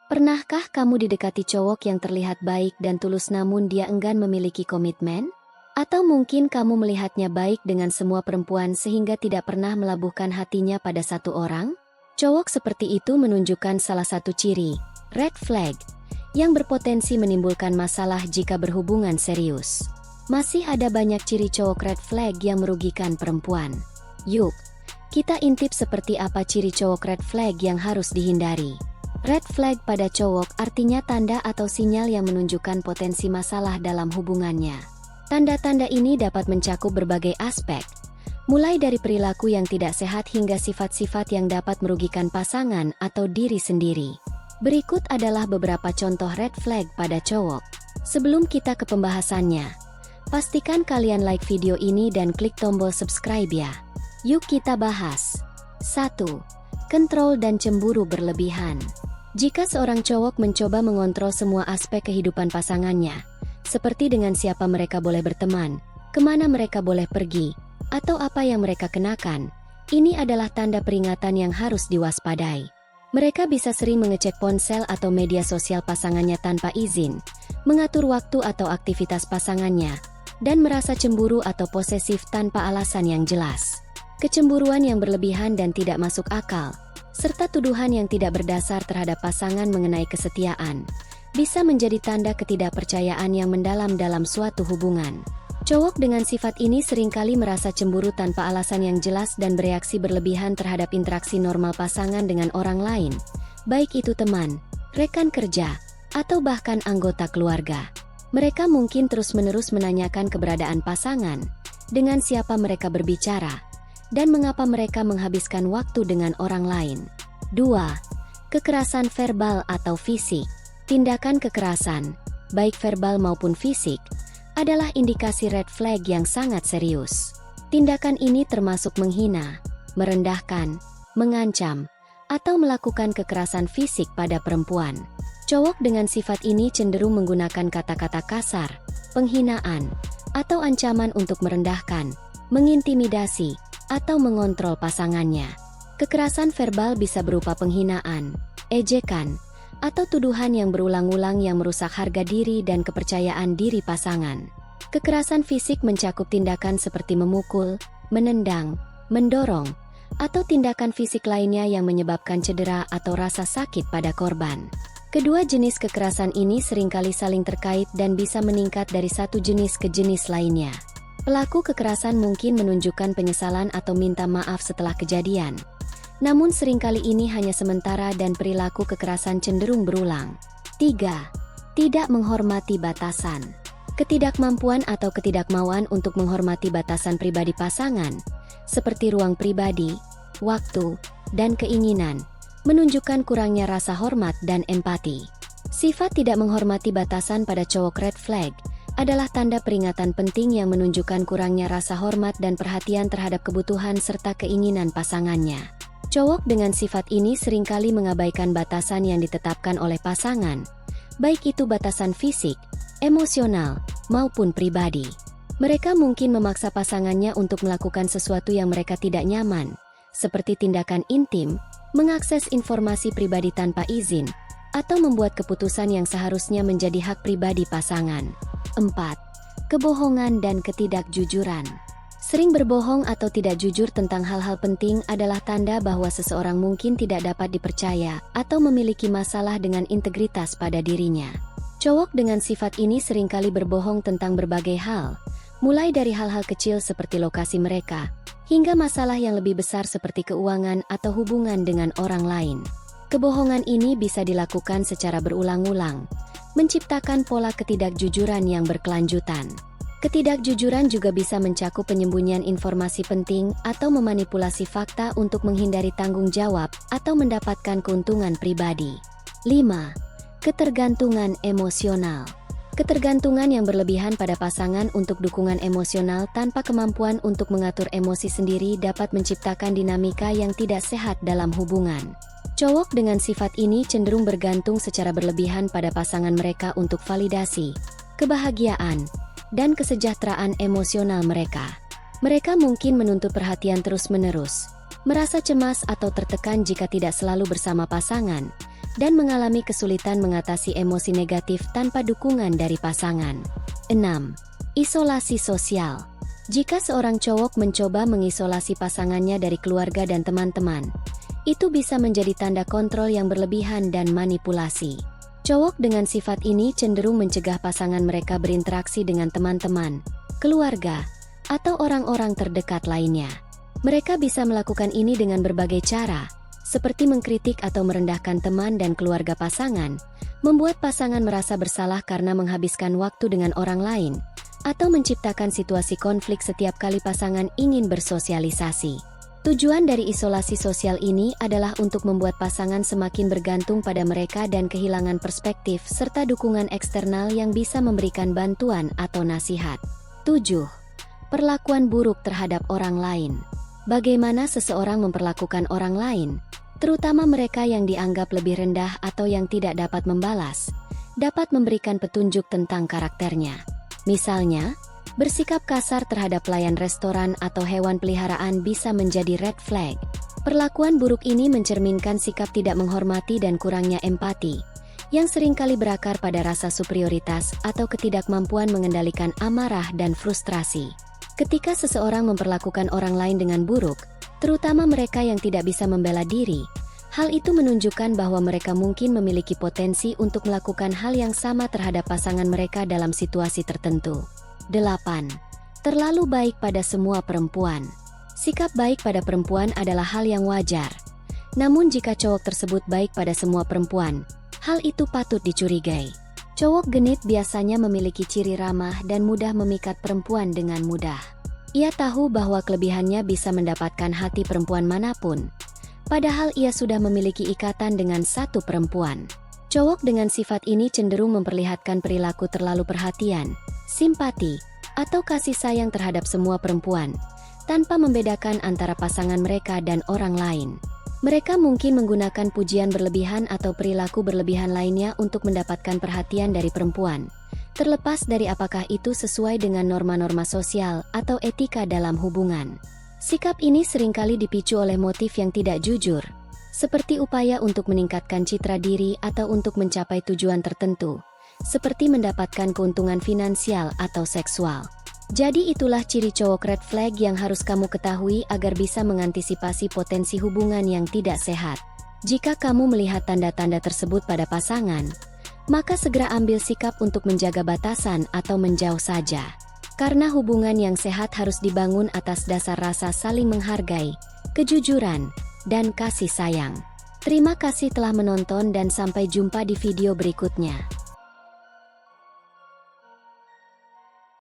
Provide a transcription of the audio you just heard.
Pernahkah kamu didekati cowok yang terlihat baik dan tulus namun dia enggan memiliki komitmen? Atau mungkin kamu melihatnya baik dengan semua perempuan sehingga tidak pernah melabuhkan hatinya pada satu orang? Cowok seperti itu menunjukkan salah satu ciri, red flag, yang berpotensi menimbulkan masalah jika berhubungan serius. Masih ada banyak ciri cowok red flag yang merugikan perempuan. Yuk, kita intip seperti apa ciri cowok red flag yang harus dihindari. Red flag pada cowok artinya tanda atau sinyal yang menunjukkan potensi masalah dalam hubungannya. Tanda-tanda ini dapat mencakup berbagai aspek, mulai dari perilaku yang tidak sehat hingga sifat-sifat yang dapat merugikan pasangan atau diri sendiri. Berikut adalah beberapa contoh red flag pada cowok. Sebelum kita ke pembahasannya, pastikan kalian like video ini dan klik tombol subscribe ya. Yuk kita bahas. 1. Kontrol dan cemburu berlebihan. Jika seorang cowok mencoba mengontrol semua aspek kehidupan pasangannya, seperti dengan siapa mereka boleh berteman, kemana mereka boleh pergi, atau apa yang mereka kenakan, ini adalah tanda peringatan yang harus diwaspadai. Mereka bisa sering mengecek ponsel atau media sosial pasangannya tanpa izin, mengatur waktu atau aktivitas pasangannya, dan merasa cemburu atau posesif tanpa alasan yang jelas. Kecemburuan yang berlebihan dan tidak masuk akal, serta tuduhan yang tidak berdasar terhadap pasangan mengenai kesetiaan, bisa menjadi tanda ketidakpercayaan yang mendalam dalam suatu hubungan. Cowok dengan sifat ini seringkali merasa cemburu tanpa alasan yang jelas dan bereaksi berlebihan terhadap interaksi normal pasangan dengan orang lain, baik itu teman, rekan kerja, atau bahkan anggota keluarga. Mereka mungkin terus-menerus menanyakan keberadaan pasangan, dengan siapa mereka berbicara, dan mengapa mereka menghabiskan waktu dengan orang lain. 2. Kekerasan verbal atau fisik. Tindakan kekerasan, baik verbal maupun fisik, adalah indikasi red flag yang sangat serius. Tindakan ini termasuk menghina, merendahkan, mengancam, atau melakukan kekerasan fisik pada perempuan. Cowok dengan sifat ini cenderung menggunakan kata-kata kasar, penghinaan, atau ancaman untuk merendahkan, mengintimidasi, atau mengontrol pasangannya. Kekerasan verbal bisa berupa penghinaan, ejekan, atau tuduhan yang berulang-ulang yang merusak harga diri dan kepercayaan diri pasangan. Kekerasan fisik mencakup tindakan seperti memukul, menendang, mendorong, atau tindakan fisik lainnya yang menyebabkan cedera atau rasa sakit pada korban. Kedua jenis kekerasan ini seringkali saling terkait dan bisa meningkat dari satu jenis ke jenis lainnya. Pelaku kekerasan mungkin menunjukkan penyesalan atau minta maaf setelah kejadian. Namun seringkali ini hanya sementara dan perilaku kekerasan cenderung berulang. 3. Tidak menghormati batasan. Ketidakmampuan atau ketidakmauan untuk menghormati batasan pribadi pasangan, seperti ruang pribadi, waktu, dan keinginan, menunjukkan kurangnya rasa hormat dan empati. Sifat tidak menghormati batasan pada cowok red flag adalah tanda peringatan penting yang menunjukkan kurangnya rasa hormat dan perhatian terhadap kebutuhan serta keinginan pasangannya. Cowok dengan sifat ini seringkali mengabaikan batasan yang ditetapkan oleh pasangan, baik itu batasan fisik, emosional, maupun pribadi. Mereka mungkin memaksa pasangannya untuk melakukan sesuatu yang mereka tidak nyaman, seperti tindakan intim, mengakses informasi pribadi tanpa izin, atau membuat keputusan yang seharusnya menjadi hak pribadi pasangan. 4. Kebohongan dan ketidakjujuran. Sering berbohong atau tidak jujur tentang hal-hal penting adalah tanda bahwa seseorang mungkin tidak dapat dipercaya atau memiliki masalah dengan integritas pada dirinya. Cowok dengan sifat ini seringkali berbohong tentang berbagai hal, mulai dari hal-hal kecil seperti lokasi mereka, hingga masalah yang lebih besar seperti keuangan atau hubungan dengan orang lain. Kebohongan ini bisa dilakukan secara berulang-ulang, menciptakan pola ketidakjujuran yang berkelanjutan. Ketidakjujuran juga bisa mencakup penyembunyian informasi penting atau memanipulasi fakta untuk menghindari tanggung jawab atau mendapatkan keuntungan pribadi. 5. Ketergantungan emosional. Ketergantungan yang berlebihan pada pasangan untuk dukungan emosional tanpa kemampuan untuk mengatur emosi sendiri dapat menciptakan dinamika yang tidak sehat dalam hubungan. Cowok dengan sifat ini cenderung bergantung secara berlebihan pada pasangan mereka untuk validasi, kebahagiaan, dan kesejahteraan emosional mereka. Mereka mungkin menuntut perhatian terus-menerus, merasa cemas atau tertekan jika tidak selalu bersama pasangan, dan mengalami kesulitan mengatasi emosi negatif tanpa dukungan dari pasangan. 6. Isolasi sosial. Jika seorang cowok mencoba mengisolasi pasangannya dari keluarga dan teman-teman, itu bisa menjadi tanda kontrol yang berlebihan dan manipulasi. Cowok dengan sifat ini cenderung mencegah pasangan mereka berinteraksi dengan teman-teman, keluarga, atau orang-orang terdekat lainnya. Mereka bisa melakukan ini dengan berbagai cara, seperti mengkritik atau merendahkan teman dan keluarga pasangan, membuat pasangan merasa bersalah karena menghabiskan waktu dengan orang lain, atau menciptakan situasi konflik setiap kali pasangan ingin bersosialisasi. Tujuan dari isolasi sosial ini adalah untuk membuat pasangan semakin bergantung pada mereka dan kehilangan perspektif serta dukungan eksternal yang bisa memberikan bantuan atau nasihat. 7. Perlakuan buruk terhadap orang lain. Bagaimana seseorang memperlakukan orang lain, terutama mereka yang dianggap lebih rendah atau yang tidak dapat membalas, dapat memberikan petunjuk tentang karakternya. Misalnya, bersikap kasar terhadap pelayan restoran atau hewan peliharaan bisa menjadi red flag. Perlakuan buruk ini mencerminkan sikap tidak menghormati dan kurangnya empati, yang seringkali berakar pada rasa superioritas atau ketidakmampuan mengendalikan amarah dan frustrasi. Ketika seseorang memperlakukan orang lain dengan buruk, terutama mereka yang tidak bisa membela diri, hal itu menunjukkan bahwa mereka mungkin memiliki potensi untuk melakukan hal yang sama terhadap pasangan mereka dalam situasi tertentu. 8. Terlalu baik pada semua perempuan. Sikap baik pada perempuan adalah hal yang wajar. Namun jika cowok tersebut baik pada semua perempuan, hal itu patut dicurigai. Cowok genit biasanya memiliki ciri ramah dan mudah memikat perempuan dengan mudah. Ia tahu bahwa kelebihannya bisa mendapatkan hati perempuan manapun, padahal ia sudah memiliki ikatan dengan satu perempuan. Cowok dengan sifat ini cenderung memperlihatkan perilaku terlalu perhatian, simpati, atau kasih sayang terhadap semua perempuan, tanpa membedakan antara pasangan mereka dan orang lain. Mereka mungkin menggunakan pujian berlebihan atau perilaku berlebihan lainnya untuk mendapatkan perhatian dari perempuan, terlepas dari apakah itu sesuai dengan norma-norma sosial atau etika dalam hubungan. Sikap ini seringkali dipicu oleh motif yang tidak jujur, seperti upaya untuk meningkatkan citra diri atau untuk mencapai tujuan tertentu, seperti mendapatkan keuntungan finansial atau seksual. Jadi itulah ciri cowok red flag yang harus kamu ketahui agar bisa mengantisipasi potensi hubungan yang tidak sehat. Jika kamu melihat tanda-tanda tersebut pada pasangan, maka segera ambil sikap untuk menjaga batasan atau menjauh saja. Karena hubungan yang sehat harus dibangun atas dasar rasa saling menghargai, kejujuran, dan kasih sayang. Terima kasih telah menonton dan sampai jumpa di video berikutnya.